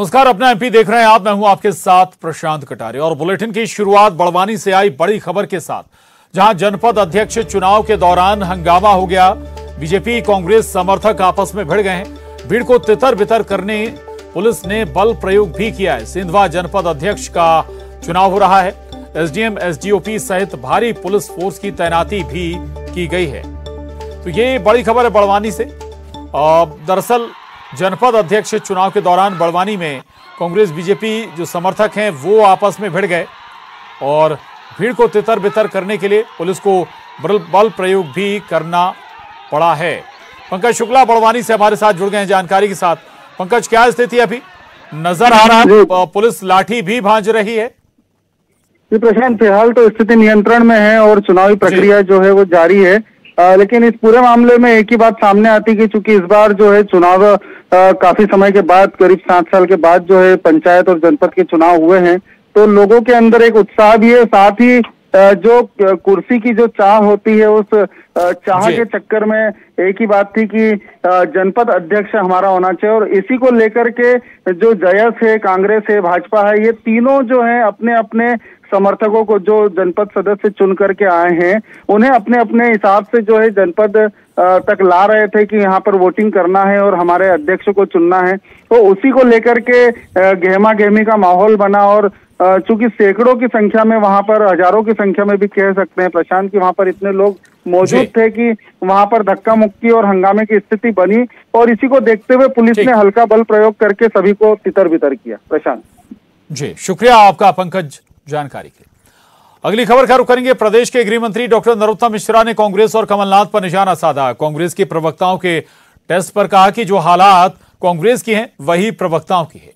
नमस्कार, अपना एमपी देख रहे हैं आप। मैं हूं आपके साथ प्रशांत कटारे और बुलेटिन की शुरुआत बड़वानी से आई बड़ी खबर के साथ, जहां जनपद अध्यक्ष चुनाव के दौरान हंगामा हो गया। बीजेपी कांग्रेस समर्थक आपस में भिड़ गए हैं। भीड़ को तितर बितर करने पुलिस ने बल प्रयोग भी किया है। सिंधवा जनपद अध्यक्ष का चुनाव हो रहा है। एसडीएम एसडीओपी सहित भारी पुलिस फोर्स की तैनाती भी की गई है। तो ये बड़ी खबर है बड़वानी से। दरअसल जनपद अध्यक्ष चुनाव के दौरान बड़वानी में कांग्रेस बीजेपी जो समर्थक हैं वो आपस में भिड़ गए और भीड़ को तितर बितर करने के लिए पुलिस को बल प्रयोग भी करना पड़ा है। पंकज शुक्ला बड़वानी से हमारे साथ जुड़ गए हैं जानकारी के साथ। पंकज, क्या स्थिति अभी नजर आ रहा है? पुलिस लाठी भी भांज रही है? जी प्रशांत, फिलहाल तो स्थिति नियंत्रण में है और चुनावी प्रक्रिया जो है वो जारी है। लेकिन इस पूरे मामले में एक ही बात सामने आती कि चूंकि इस बार जो है चुनाव काफी समय के बाद, करीब 7 साल के बाद जो है पंचायत और जनपद के चुनाव हुए हैं, तो लोगों के अंदर एक उत्साह भी है। साथ ही जो कुर्सी की जो चाह होती है, उस चाह के चक्कर में एक ही बात थी कि जनपद अध्यक्ष हमारा होना चाहिए। और इसी को लेकर के जो जयस है, कांग्रेस है, भाजपा है, ये तीनों जो है अपने अपने समर्थकों को जो जनपद सदस्य चुन करके आए हैं, उन्हें अपने अपने हिसाब से जो है जनपद तक ला रहे थे कि यहाँ पर वोटिंग करना है और हमारे अध्यक्ष को चुनना है। तो उसी को लेकर के गहमा गहमी का माहौल बना। और चूंकि सैकड़ों की संख्या में, वहां पर हजारों की संख्या में भी कह सकते हैं प्रशांत, की वहां पर इतने लोग मौजूद थे कि वहां पर धक्का मुक्की और हंगामे की स्थिति बनी। और इसी को देखते हुए पुलिस ने हल्का बल प्रयोग करके सभी को तितर बितर किया। प्रशांत जी, शुक्रिया आपका पंकज जानकारी के लिए। अगली खबर का रुख करेंगे। प्रदेश के गृह मंत्री डॉक्टर नरोत्तम मिश्रा ने कांग्रेस और कमलनाथ पर निशाना साधा। कांग्रेस के प्रवक्ताओं के टेस्ट पर कहा कि जो हालात कांग्रेस की हैं वही प्रवक्ताओं की है।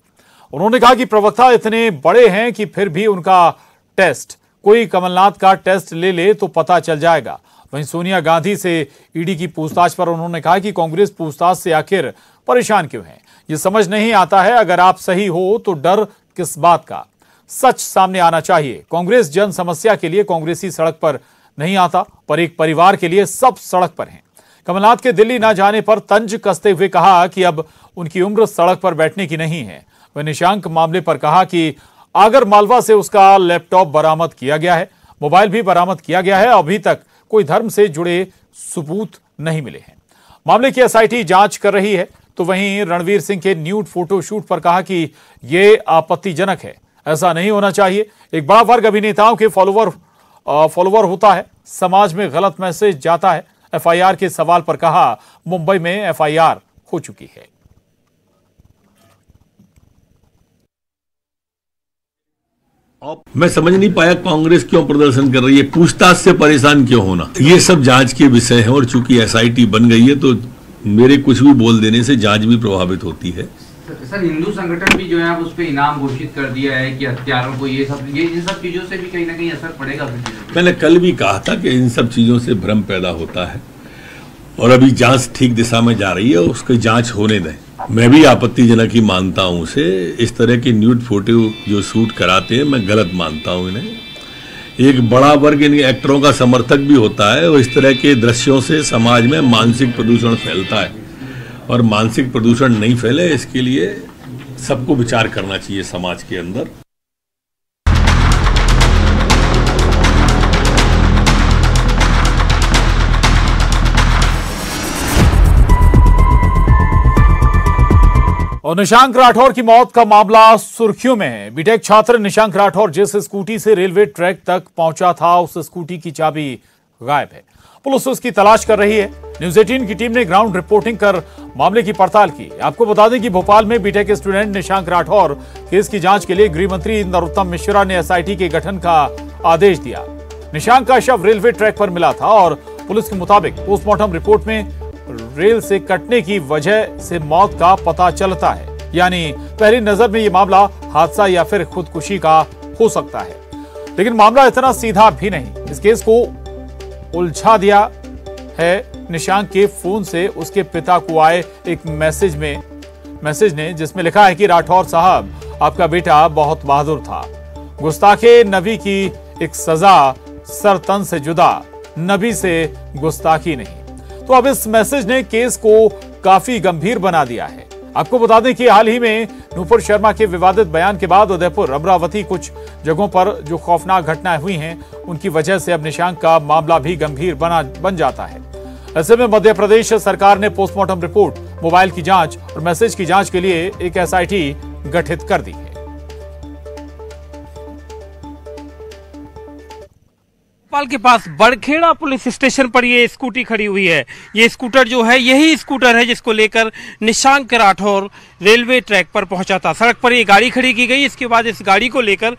उन्होंने कहा कि प्रवक्ता इतने बड़े हैं कि फिर भी उनका टेस्ट, कोई कमलनाथ का टेस्ट ले ले तो पता चल जाएगा। वहीं सोनिया गांधी से ईडी की पूछताछ पर उन्होंने कहा कि कांग्रेस पूछताछ से आखिर परेशान क्यों है, ये समझ नहीं आता है। अगर आप सही हो तो डर किस बात का, सच सामने आना चाहिए। कांग्रेस जन समस्या के लिए कांग्रेसी सड़क पर नहीं आता, पर एक परिवार के लिए सब सड़क पर हैं। कमलनाथ के दिल्ली न जाने पर तंज कसते हुए कहा कि अब उनकी उम्र सड़क पर बैठने की नहीं है। वह निशांक मामले पर कहा कि आगर मालवा से उसका लैपटॉप बरामद किया गया है, मोबाइल भी बरामद किया गया है, अभी तक कोई धर्म से जुड़े सबूत नहीं मिले हैं। मामले की एसआईटी जांच कर रही है। तो वहीं रणवीर सिंह के न्यूड फोटोशूट पर कहा कि यह आपत्तिजनक है, ऐसा नहीं होना चाहिए। एक बड़ा वर्ग अभिनेताओं के फॉलोवर होता है, समाज में गलत मैसेज जाता है। एफआईआर के सवाल पर कहा मुंबई में एफआईआर हो चुकी है। मैं समझ नहीं पाया कांग्रेस क्यों प्रदर्शन कर रही है, पूछताछ से परेशान क्यों होना। ये सब जांच के विषय है और चूंकि एसआईटी बन गई है तो मेरे कुछ भी बोल देने से जांच भी प्रभावित होती है। सर, हिंदू संगठन भी जो है उस पे इनाम घोषित कर दिया है कि हत्यारों को इन सब चीजों से भी कहीं ना कहीं असर पड़ेगा। मैंने कल भी कहा था कि इन सब चीजों से भ्रम पैदा होता है और अभी जांच ठीक दिशा में जा रही है, उसकी जांच होने दें। मैं भी आपत्तिजनक ही मानता हूं उसे। इस तरह के न्यूड फोटो जो शूट कराते हैं मैं गलत मानता हूं इन्हें। एक बड़ा वर्ग इन एक्टरों का समर्थक भी होता है और इस तरह के दृश्यों से समाज में मानसिक प्रदूषण फैलता है और मानसिक प्रदूषण नहीं फैले इसके लिए सबको विचार करना चाहिए समाज के अंदर। और निशांक राठौर की मौत का मामला सुर्खियों में है। बीटेक छात्र निशांक राठौर जिस स्कूटी से रेलवे ट्रैक तक पहुंचा था, उस स्कूटी की चाबी गायब है। पुलिस उसकी तलाश कर रही है। न्यूज 18 की टीम ने ग्राउंड रिपोर्टिंग कर मामले की पड़ताल की। आपको बता दें कि भोपाल में B Tech student Nishank Rathore case की जांच के लिए गृह मंत्री नरोत्तम मिश्रा ने एसआईटी के गठन का आदेश दिया। निशांक का शव रेलवे ट्रैक पर मिला था और पुलिस के मुताबिक पोस्टमार्टम रिपोर्ट में रेल से कटने की वजह से मौत का पता चलता है। यानी पहली नजर में यह मामला हादसा या फिर खुदकुशी का हो सकता है, लेकिन मामला इतना सीधा भी नहीं। इस केस को उलझा दिया है निशांक के फोन से उसके पिता को आए एक मैसेज ने, जिसमें लिखा है कि राठौर साहब, आपका बेटा बहुत बहादुर था। गुस्ताखे नबी की एक सजा, सर तन से जुदा, नबी से गुस्ताखी नहीं। तो अब इस मैसेज ने केस को काफी गंभीर बना दिया है। आपको बता दें कि हाल ही में नूपुर शर्मा के विवादित बयान के बाद उदयपुर, अमरावती कुछ जगहों पर जो खौफनाक घटनाएं हुई हैं, उनकी वजह से अब निशांक का मामला भी गंभीर बन जाता है। ऐसे में मध्य प्रदेश सरकार ने पोस्टमार्टम रिपोर्ट, मोबाइल की जांच और मैसेज की जांच के लिए एक एसआईटी गठित कर दी है। भोपाल के पास बड़खेड़ा पुलिस स्टेशन पर ये स्कूटी खड़ी हुई है। ये स्कूटर जो है यही स्कूटर है जिसको लेकर निशांक राठौर रेलवे ट्रैक पर पहुंचा था। सड़क पर ये गाड़ी खड़ी की गई। इसके बाद इस गाड़ी को लेकर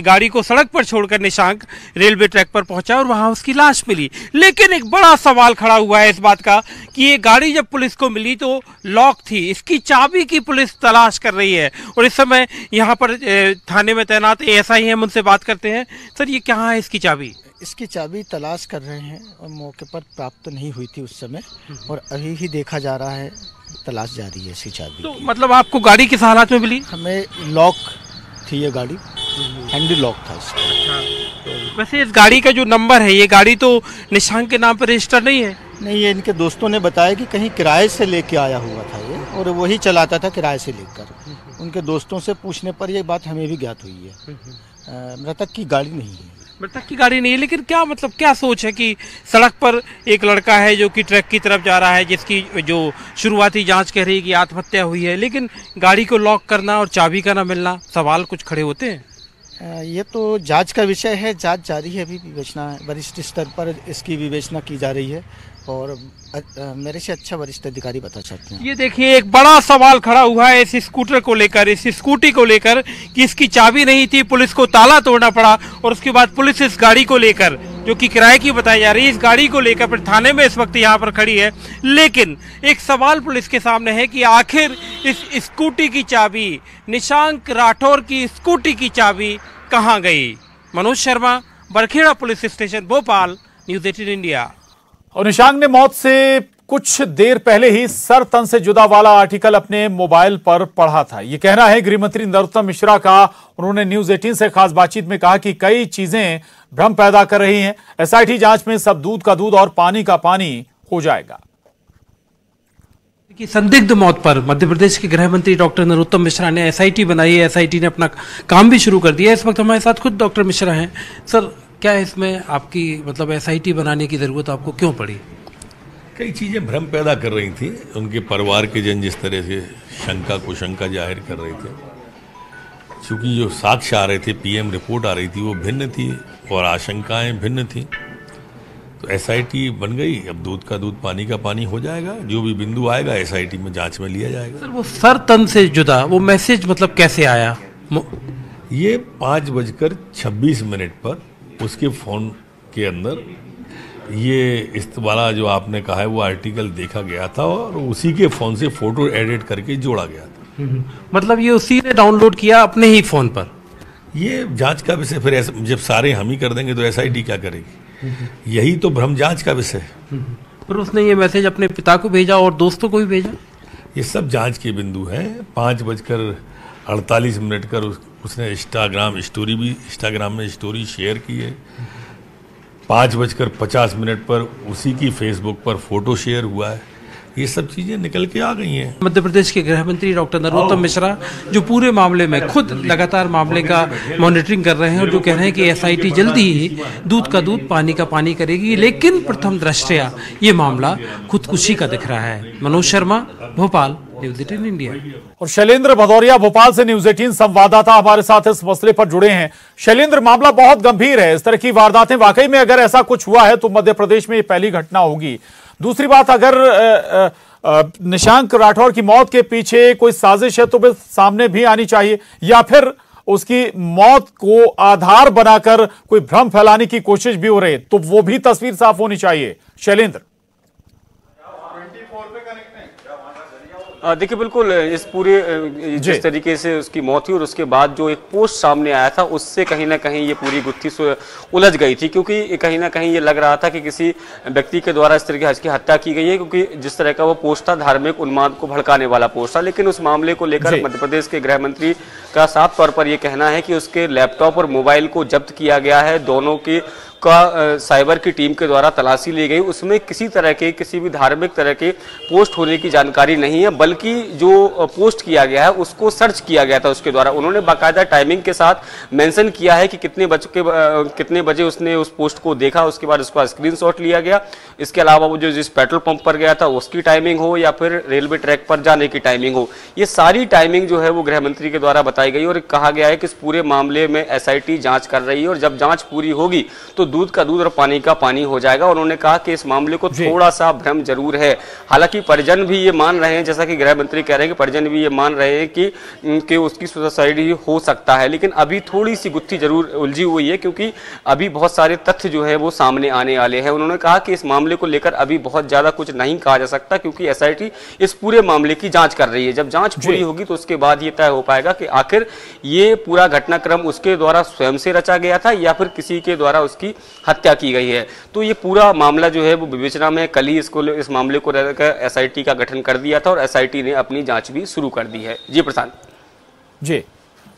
गाड़ी को सड़क पर छोड़कर निशांक रेलवे ट्रैक पर पहुंचा और वहां उसकी लाश मिली। लेकिन एक बड़ा सवाल खड़ा हुआ है इस बात का कि ये गाड़ी जब पुलिस को मिली तो लॉक थी। इसकी चाबी की पुलिस तलाश कर रही है और इस समय यहाँ पर थाने में तैनात एएसआई हैं, उनसे बात करते हैं। सर, ये कहाँ है इसकी चाबी? इसकी चाबी तलाश कर रहे हैं और मौके पर प्राप्त नहीं हुई थी उस समय, और अभी ही देखा जा रहा है, तलाश जारी है इसकी चाबी। तो मतलब आपको गाड़ी किस हालत में मिली? हमें लॉक थी ये गाड़ी, हैंडल लॉक था इसका। वैसे इस गाड़ी का जो नंबर है, ये गाड़ी तो निशांक के नाम पर रजिस्टर नहीं है? नहीं, ये इनके दोस्तों ने बताया कि कहीं किराए से लेके आया हुआ था ये, और वही चलाता था किराए से लेकर। उनके दोस्तों से पूछने पर ये बात हमें भी ज्ञात हुई है। मृतक की गाड़ी नहीं है। मृतक की गाड़ी नहीं है, लेकिन क्या मतलब क्या सोच है कि सड़क पर एक लड़का है जो कि ट्रक की तरफ जा रहा है, जिसकी जो शुरुआती जांच कह रही है कि आत्महत्या हुई है, लेकिन गाड़ी को लॉक करना और चाबी का ना मिलना, सवाल कुछ खड़े होते हैं। ये तो जांच का विषय है, जांच जारी है, अभी विवेचना वरिष्ठ स्तर पर इसकी विवेचना की जा रही है और मेरे से अच्छा वरिष्ठ अधिकारी बता सकते हैं। ये देखिए, एक बड़ा सवाल खड़ा हुआ है इस स्कूटर को लेकर, इस स्कूटी को लेकर कि इसकी चाबी नहीं थी, पुलिस को ताला तोड़ना पड़ा और उसके बाद पुलिस इस गाड़ी को लेकर, जो कि किराए की बताई जा रही है, इस गाड़ी को लेकर फिर थाने में इस वक्त यहाँ पर खड़ी है। लेकिन एक सवाल पुलिस के सामने है कि आखिर इस स्कूटी की चाबी, निशांक राठौर की स्कूटी की चाबी कहाँ गई? Manoj Sharma, Barkheda police station, Bhopal, news 18 India. और निशांक ने मौत से कुछ देर पहले ही सर तन से जुदा वाला आर्टिकल अपने मोबाइल पर पढ़ा था। यह कहना है गृह मंत्री नरोत्तम मिश्रा का। उन्होंने न्यूज़ 18 से खास बातचीत में कहा कि कई चीजें भ्रम पैदा कर रही हैं। एसआईटी जांच में सब दूध का दूध और पानी का पानी हो जाएगा। कि संदिग्ध मौत पर मध्य प्रदेश के गृह मंत्री डॉक्टर नरोत्तम मिश्रा ने एसआईटी बनाई है। एसआईटी ने अपना काम भी शुरू कर दिया है। इस वक्त हमारे साथ खुद डॉक्टर मिश्रा हैं। सर, क्या इसमें आपकी मतलब एसआईटी बनाने की जरूरत आपको क्यों पड़ी? कई चीजें भ्रम पैदा कर रही थी। उनके परिवार के जन जिस तरह से शंका कुशंका जाहिर कर रहे थे, क्योंकि जो साक्ष्य आ रहे थे, पीएम रिपोर्ट आ रही थी, वो भिन्न थी और आशंकाएं भिन्न थी। तो एसआईटी बन गई। अब दूध का दूध पानी का पानी हो जाएगा। जो भी बिंदु आएगा एसआईटी में जांच में लिया जाएगा। सर, वो सर तन से जुदा वो मैसेज मतलब कैसे आया? ये 5:26 पर उसके फोन के अंदर ये इस वाला जो आपने कहा है वो आर्टिकल देखा गया था और उसी के फोन से फोटो एडिट करके जोड़ा गया था। मतलब ये उसी ने डाउनलोड किया अपने ही फोन पर? ये जांच का विषय। फिर जब सारे हम ही कर देंगे तो एसआईटी क्या करेगी? यही तो भ्रम जांच का विषय है। पर उसने ये मैसेज अपने पिता को भेजा और दोस्तों को भी भेजा? ये सब जांच के बिंदु हैं। 5:48 कर उसने इंस्टाग्राम में स्टोरी शेयर की है। 5:50 पर उसी की फेसबुक पर फोटो शेयर हुआ है। ये सब चीजें निकल के आ गई हैं। मध्य प्रदेश के गृह मंत्री डॉक्टर नरोत्तम मिश्रा जो पूरे मामले में खुद लगातार मामले का मॉनिटरिंग कर रहे हैं और जो कह रहे हैं कि एसआईटी जल्दी ही दूध का दूध पानी का पानी करेगी। लेकिन प्रथम दृष्टया ये मामला खुदकुशी का दिख रहा है। Manoj Sharma, Bhopal, news 18 India. और शैलेंद्र भदौरिया भोपाल से न्यूज़ 18 संवाददाता हमारे साथ इस मसले पर जुड़े हैं। शैलेंद्र, मामला बहुत गंभीर है। इस तरह की वारदातें वाकई में अगर ऐसा कुछ हुआ है तो मध्य प्रदेश में ये पहली घटना होगी। दूसरी बात, अगर निशांक राठौर की मौत के पीछे कोई साजिश है तो वह सामने भी आनी चाहिए, या फिर उसकी मौत को आधार बनाकर कोई भ्रम फैलाने की कोशिश भी हो रही है तो वो भी तस्वीर साफ होनी चाहिए। शैलेंद्र, देखिए, बिल्कुल इस पूरे जिस तरीके से उसकी मौत हुई और उसके बाद जो एक पोस्ट सामने आया था उससे कहीं ना कहीं ये पूरी गुत्थी उलझ गई थी, क्योंकि कहीं ना कहीं ये लग रहा था कि किसी व्यक्ति के द्वारा इस तरह की हत्या की गई है, क्योंकि जिस तरह का वो पोस्ट था धार्मिक उन्माद को भड़काने वाला पोस्ट था। लेकिन उस मामले को लेकर मध्य प्रदेश के गृह मंत्री का साफ तौर पर यह कहना है कि उसके लैपटॉप और मोबाइल को जब्त किया गया है। दोनों की का साइबर की टीम के द्वारा तलाशी ली गई, उसमें किसी तरह के, किसी भी धार्मिक तरह के पोस्ट होने की जानकारी नहीं है, बल्कि जो पोस्ट किया गया है उसको सर्च किया गया था उसके द्वारा। उन्होंने बाकायदा टाइमिंग के साथ मेंशन किया है कि कितने बजे उसने उस पोस्ट को देखा, उसके बाद उसका स्क्रीनशॉट लिया गया। इसके अलावा वो जो जिस पेट्रोल पंप पर गया था उसकी टाइमिंग हो या फिर रेलवे ट्रैक पर जाने की टाइमिंग हो, ये सारी टाइमिंग जो है वो गृह मंत्री के द्वारा बताई गई और कहा गया है कि इस पूरे मामले में एसआईटी जांच कर रही है और जब जांच पूरी होगी तो दूध का दूध और पानी का पानी हो जाएगा। उन्होंने कहा कि इस मामले को थोड़ा सा भ्रम जरूर है। हालांकि परिजन भी ये मान रहे हैं, जैसा कि गृह मंत्री कह रहे हैं कि परिजन भी ये मान रहे हैं कि उसकी सुसाइड ही हो सकता है, लेकिन अभी थोड़ी सी गुत्थी जरूर उलझी हुई है क्योंकि अभी बहुत सारे तथ्य जो है वो सामने आने वाले हैं। उन्होंने कहा कि इस मामले को लेकर अभी बहुत ज्यादा कुछ नहीं कहा जा सकता क्योंकि एसआईटी इस पूरे मामले की जांच कर रही है। जब जांच पूरी होगी तो उसके बाद ये तय हो पाएगा कि आखिर ये पूरा घटनाक्रम उसके द्वारा स्वयं से रचा गया था या फिर किसी के द्वारा उसकी हत्या की गई है। तो ये पूरा मामला जो है वो विवेचना में, कल ही इस मामले को लेकर एसआईटी का गठन कर दिया था और एसआईटी ने अपनी जांच भी शुरू कर दी है। जी प्रशांत। जी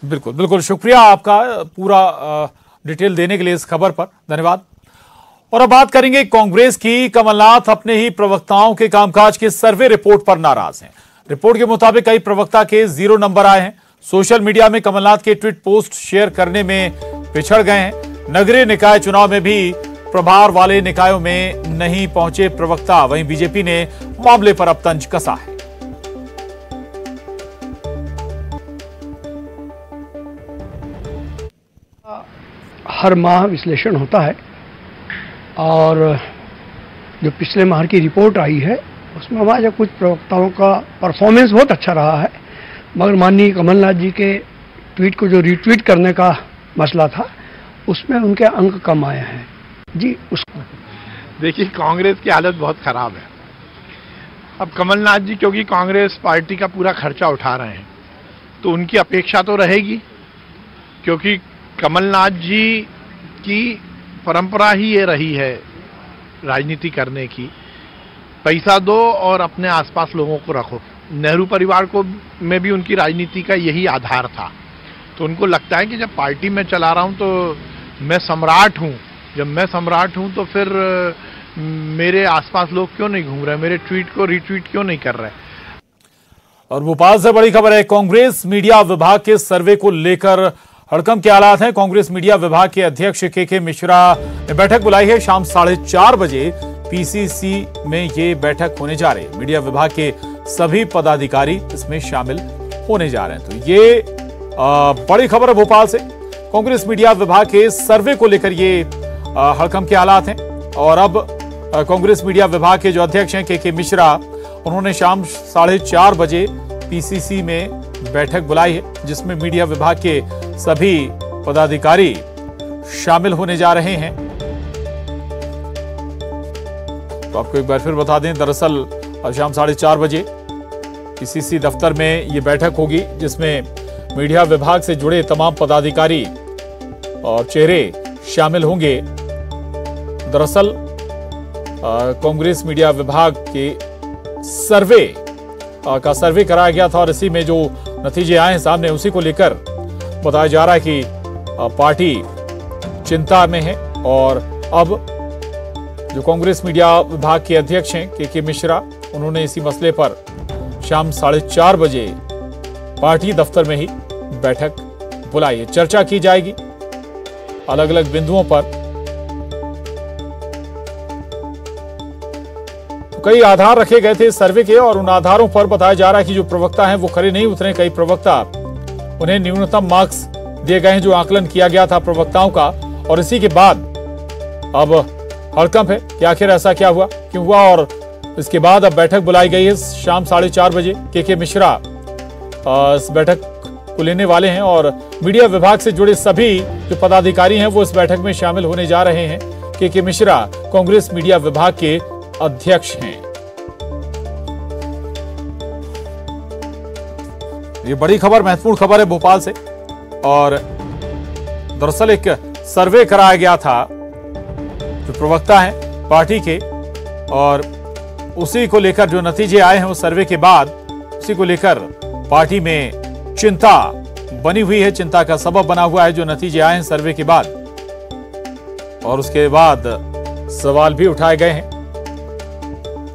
बिल्कुल बिल्कुल, शुक्रिया आपका पूरा डिटेल देने के लिए इस खबर पर, धन्यवाद। और अब बात करेंगे कांग्रेस की। कमलनाथ अपने ही प्रवक्ताओं के कामकाज के सर्वे रिपोर्ट पर नाराज हैं। रिपोर्ट के मुताबिक कई प्रवक्ता के 0 नंबर आए हैं। सोशल मीडिया में कमलनाथ के ट्वीट पोस्ट शेयर करने में पिछड़ गए हैं। नगरीय निकाय चुनाव में भी प्रभार वाले निकायों में नहीं पहुंचे प्रवक्ता। वहीं बीजेपी ने मामले पर अब तंज कसा है। हर माह विश्लेषण होता है और जो पिछले माह की रिपोर्ट आई है उसमें हमारे कुछ प्रवक्ताओं का परफॉर्मेंस बहुत अच्छा रहा है, मगर माननीय कमलनाथ जी के ट्वीट को जो रीट्वीट करने का मसला था उसमें उनके अंक कम आए हैं। जी देखिए, कांग्रेस की हालत बहुत खराब है। अब कमलनाथ जी क्योंकि कांग्रेस पार्टी का पूरा खर्चा उठा रहे हैं तो उनकी अपेक्षा तो रहेगी, क्योंकि कमलनाथ जी की परंपरा ही ये रही है राजनीति करने की, पैसा दो और अपने आसपास लोगों को रखो। नेहरू परिवार को में भी उनकी राजनीति का यही आधार था। तो उनको लगता है कि जब पार्टी में चला रहा हूं तो मैं सम्राट हूं, जब मैं सम्राट हूं तो फिर मेरे आसपास लोग क्यों नहीं घूम रहे, मेरे ट्वीट को रीट्वीट क्यों नहीं कर रहे। और भोपाल से बड़ी खबर है, कांग्रेस मीडिया विभाग के सर्वे को लेकर हड़कंप के हालात हैं। कांग्रेस मीडिया विभाग के अध्यक्ष के मिश्रा ने बैठक बुलाई है। शाम 4:30 बजे पीसीसी में ये बैठक होने जा रही है। मीडिया विभाग के सभी पदाधिकारी इसमें शामिल होने जा रहे हैं। तो ये बड़ी खबर है भोपाल से। कांग्रेस मीडिया विभाग के सर्वे को लेकर ये हड़कंप के हालात हैं। और अब कांग्रेस मीडिया विभाग के जो अध्यक्ष हैं के मिश्रा, उन्होंने शाम 4:30 बजे पीसीसी में बैठक बुलाई है जिसमें मीडिया विभाग के सभी पदाधिकारी शामिल होने जा रहे हैं। तो आपको एक बार फिर बता दें, दरअसल शाम 4:30 बजे पीसीसी दफ्तर में ये बैठक होगी जिसमें मीडिया विभाग से जुड़े तमाम पदाधिकारी और चेहरे शामिल होंगे। दरअसल कांग्रेस मीडिया विभाग के सर्वे का सर्वे कराया गया था और इसी में जो नतीजे आए हैं सामने उसी को लेकर बताया जा रहा है कि पार्टी चिंता में है। और अब जो कांग्रेस मीडिया विभाग के अध्यक्ष हैं के मिश्रा, उन्होंने इसी मसले पर शाम 4:30 बजे पार्टी दफ्तर में ही बैठक बुलाई है। चर्चा की जाएगी अलग अलग बिंदुओं पर। कई आधार रखे गए थे सर्वे के और उन आधारों पर बताया जा रहा है कि जो प्रवक्ता हैं वो खरे नहीं उतरे। कई प्रवक्ता, उन्हें न्यूनतम मार्क्स दिए गए हैं जो आकलन किया गया था प्रवक्ताओं का। और इसी के बाद अब हड़कंप है कि आखिर ऐसा क्या हुआ, क्यों हुआ। और इसके बाद अब बैठक बुलाई गई है शाम 4:30 बजे। के मिश्रा इस बैठक को लेने वाले हैं और मीडिया विभाग से जुड़े सभी जो पदाधिकारी हैं वो इस बैठक में शामिल होने जा रहे हैं। के मिश्रा कांग्रेस मीडिया विभाग के अध्यक्ष हैं। ये बड़ी खबर, महत्वपूर्ण खबर है भोपाल से। और दरअसल एक सर्वे कराया गया था जो प्रवक्ता हैं पार्टी के, और उसी को लेकर जो नतीजे आए हैं उस सर्वे के बाद उसी को लेकर पार्टी में चिंता बनी हुई है, चिंता का सबब बना हुआ है जो नतीजे आए हैं सर्वे के बाद। और उसके बाद सवाल भी उठाए गए हैं।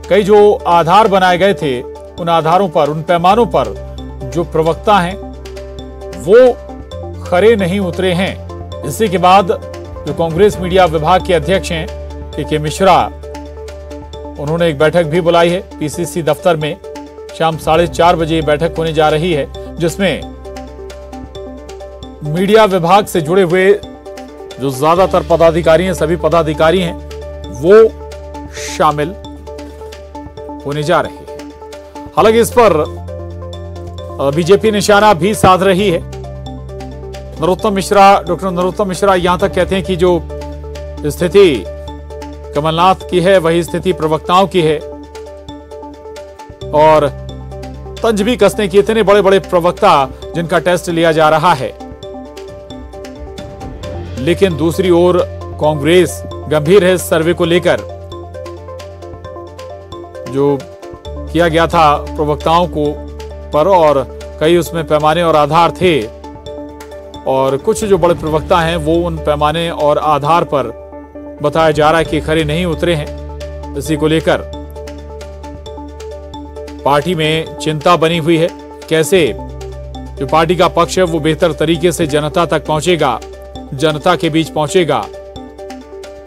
कई जो आधार बनाए गए थे, उन आधारों पर, उन पैमानों पर जो प्रवक्ता हैं वो खरे नहीं उतरे हैं। इसी के बाद जो कांग्रेस मीडिया विभाग के अध्यक्ष हैं के मिश्रा, उन्होंने एक बैठक भी बुलाई है पीसीसी दफ्तर में। शाम 4:30 बजे बैठक होने जा रही है, जिसमें मीडिया विभाग से जुड़े हुए जो ज्यादातर पदाधिकारी हैं, सभी पदाधिकारी हैं, वो शामिल होने जा रहे हैं। हालांकि इस पर बीजेपी निशाना भी साध रही है। नरोत्तम मिश्रा, डॉक्टर नरोत्तम मिश्रा यहां तक कहते हैं कि जो स्थिति कमलनाथ की है वही स्थिति प्रवक्ताओं की है, और तंज भी कसने की इतने बड़े बड़े प्रवक्ता जिनका टेस्ट लिया जा रहा है। लेकिन दूसरी ओर कांग्रेस गंभीर है इस सर्वे को लेकर। जो किया गया था प्रवक्ताओं को पर, और कई उसमें पैमाने और आधार थे, और कुछ जो बड़े प्रवक्ता हैं वो उन पैमाने और आधार पर बताया जा रहा है कि खरे नहीं उतरे हैं। इसी को लेकर पार्टी में चिंता बनी हुई है, कैसे जो पार्टी का पक्ष है वो बेहतर तरीके से जनता तक पहुंचेगा, जनता के बीच पहुंचेगा।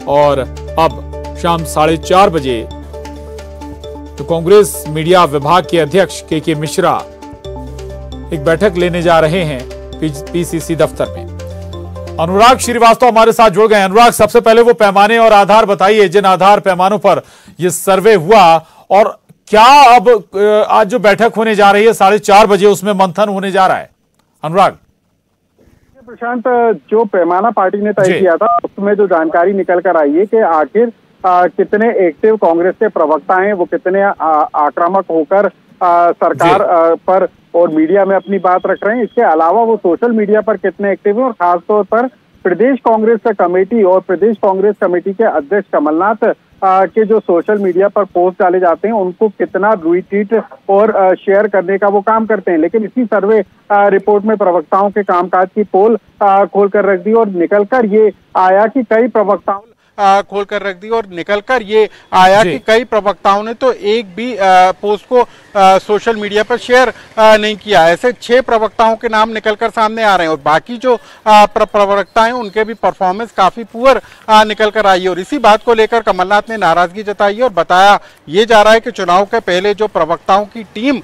और अब शाम 4:30 बजे तो कांग्रेस मीडिया विभाग के अध्यक्ष के मिश्रा एक बैठक लेने जा रहे हैं पीसीसी दफ्तर में। अनुराग श्रीवास्तव हमारे साथ जुड़ गए। अनुराग, सबसे पहले वो पैमाने और आधार बताइए जिन आधार पैमानों पर ये सर्वे हुआ, और क्या अब आज जो बैठक होने जा रही है 4:30 बजे, उसमें मंथन होने जा रहा है। अनुराग। प्रशांत, जो पैमाना पार्टी ने तय किया था उसमें जो जानकारी निकल कर आई है कि आखिर कितने एक्टिव कांग्रेस के प्रवक्ता हैं, वो कितने आक्रामक होकर सरकार पर और मीडिया में अपनी बात रख रहे हैं। इसके अलावा वो सोशल मीडिया पर कितने एक्टिव हैं, और खासतौर पर प्रदेश कांग्रेस कमेटी और प्रदेश कांग्रेस कमेटी के अध्यक्ष कमलनाथ के जो सोशल मीडिया पर पोस्ट डाले जाते हैं उनको कितना रीट्वीट और शेयर करने का वो काम करते हैं। लेकिन इसी सर्वे रिपोर्ट में प्रवक्ताओं के कामकाज की पोल खोल कर रख दी, और निकल कर ये आया कि कई प्रवक्ताओं कि कई प्रवक्ताओं ने तो एक भी पोस्ट को सोशल मीडिया पर शेयर नहीं किया। ऐसे 6 प्रवक्ताओं के नाम निकलकर सामने आ रहे हैं, और बाकी जो प्रवक्ता हैं उनके भी परफॉर्मेंस काफी पुअर निकलकर आई है। और इसी बात को लेकर कमलनाथ ने नाराजगी जताई है, और बताया ये जा रहा है कि चुनाव के पहले जो प्रवक्ताओं की टीम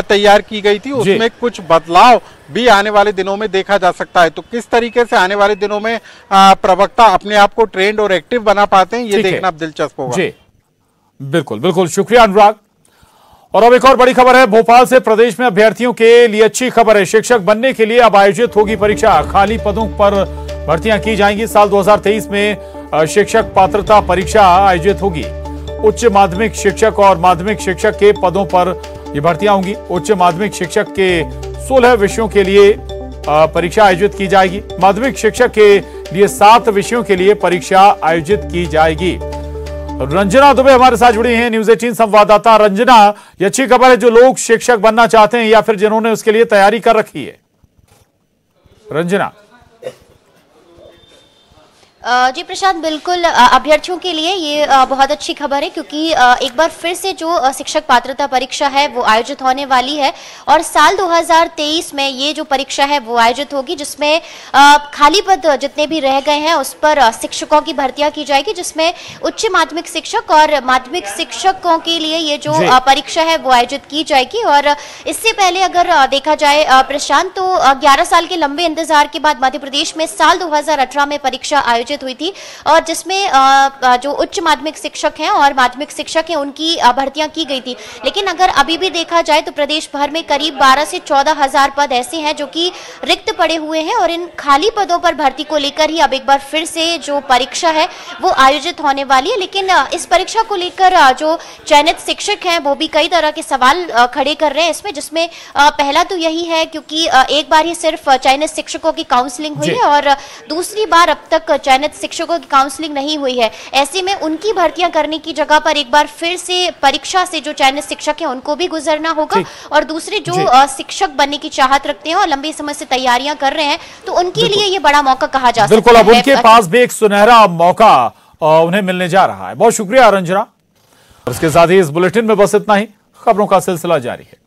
तैयार की गई थी उसमें कुछ बदलाव भी आने वाले दिनों में देखा जा सकता है। तो किस तरीके से आने वाले दिनों में प्रवक्ता अपने आप को ट्रेंड और एक्टिव बना पाते हैं, ये देखना दिलचस्प होगा। जी बिल्कुल बिल्कुल, शुक्रिया अनुराग। और अब एक और बड़ी खबर है भोपाल से। प्रदेश में अभ्यर्थियों के लिए अच्छी खबर है। शिक्षक बनने के लिए अब आयोजित होगी परीक्षा। खाली पदों पर भर्तियां की जाएंगी। साल 2023 में शिक्षक पात्रता परीक्षा आयोजित होगी। उच्च माध्यमिक शिक्षक और माध्यमिक शिक्षक के पदों पर ये भर्तियां होंगी। उच्च माध्यमिक शिक्षक के 16 विषयों के लिए परीक्षा आयोजित की जाएगी। माध्यमिक शिक्षक के लिए 7 विषयों के लिए परीक्षा आयोजित की जाएगी। रंजना दुबे हमारे साथ जुड़ी हैं, न्यूज़ 18 संवाददाता। रंजना, ये अच्छी खबर है जो लोग शिक्षक बनना चाहते हैं या फिर जिन्होंने उसके लिए तैयारी कर रखी है। रंजना। जी प्रशांत, बिल्कुल अभ्यर्थियों के लिए ये बहुत अच्छी खबर है, क्योंकि एक बार फिर से जो शिक्षक पात्रता परीक्षा है वो आयोजित होने वाली है, और साल 2023 में ये जो परीक्षा है वो आयोजित होगी, जिसमें खाली पद जितने भी रह गए हैं उस पर शिक्षकों की भर्तियां की जाएगी, जिसमें उच्च माध्यमिक शिक्षक और माध्यमिक शिक्षकों के लिए ये जो परीक्षा है वो आयोजित की जाएगी। और इससे पहले अगर देखा जाए प्रशांत, तो 11 साल के लंबे इंतजार के बाद मध्य प्रदेश में साल 2018 में परीक्षा आयोजित हुई थी, और जिसमें जो उच्च माध्यमिक शिक्षक हैं और माध्यमिक शिक्षक हैं उनकी भर्तियां की गई थी। लेकिन अगर अभी भी देखा जाए तो प्रदेश भर में करीब 12 से 14 हजार पद ऐसे हैं जो कि रिक्त पड़े हुए हैं, और इन खाली पदों पर भर्ती को लेकर ही अब एक बार फिर से जो परीक्षा है वो आयोजित होने वाली है। लेकिन इस परीक्षा को लेकर जो चयनित शिक्षक हैं वो भी कई तरह के सवाल खड़े कर रहे हैं इसमें, जिसमें पहला तो यही है क्योंकि एक बार ही सिर्फ चयनित शिक्षकों की काउंसलिंग हुई है, और दूसरी बार अब तक चयनित चयनित शिक्षकों की काउंसलिंग नहीं हुई है। ऐसे में उनकी भर्तियां करने की जगह पर एक बार फिर से परीक्षा से जो चयनित शिक्षक हैं उनको भी गुजरना होगा, और दूसरे जो शिक्षक बनने की चाहत रखते हैं और लंबी समय से तैयारियां कर रहे हैं, तो उनके लिए ये बड़ा मौका कहा जा सकता है। बिल्कुल, अब उनके पास भी एक सुनहरा मौका उन्हें मिलने जा रहा है। बहुत शुक्रिया रंजना। इसके साथ ही इस बुलेटिन में बस इतना ही। खबरों का सिलसिला जारी है।